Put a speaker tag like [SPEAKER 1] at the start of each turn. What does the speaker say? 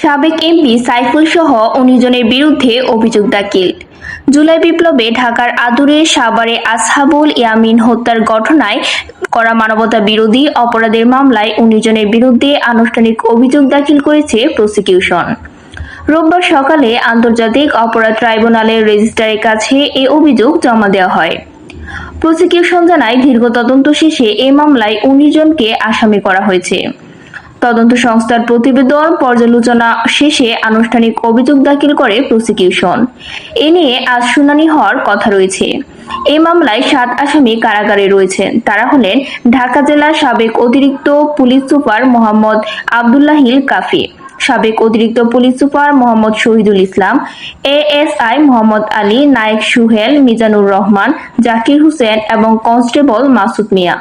[SPEAKER 1] সাবেক এমপি সাইফুল সহ ১৯ জনের বিরুদ্ধে অভিযোগ দাখিল। জুলাই বিপ্লবে ঢাকার আদুরে সাভারে আসহাবুল ইয়ামিন হত্যার ঘটনায় করা মানবতা বিরোধী অপরাধের মামলায় ১৯ জনের বিরুদ্ধে আনুষ্ঠানিক অভিযোগ দাখিল করেছে প্রসিকিউশন। রোববার সকালে আন্তর্জাতিক অপরাধ ট্রাইব্যুনালের রেজিস্ট্রারের কাছে এ অভিযোগ জমা দেওয়া হয়। প্রসিকিউশন জানায়, দীর্ঘ তদন্ত শেষে এ মামলায় ১৯ জনকে আসামি করা হয়েছে। তদন্ত সংস্থার প্রতিবেদন পর্যালোচনা শেষে আনুষ্ঠানিক অভিযোগ দাখিল করে প্রসিকিউশন। এ নিয়ে আজ শুনানি হওয়ার কথা রয়েছে। এই মামলায় ৭ আসামি কারাগারে রয়েছেন। তারা হলেন ঢাকা জেলার সাবেক অতিরিক্ত পুলিশ সুপার মোহাম্মদ আবদুল্লাহিল কাফি, সাবেক অতিরিক্ত police super Mohammad Shahidul Islam, ASI Mohammad Ali, Naik Suhel, Mizanur Rahman, Zakir Hossain এবং কনস্টেবল মাসুদ মিয়া।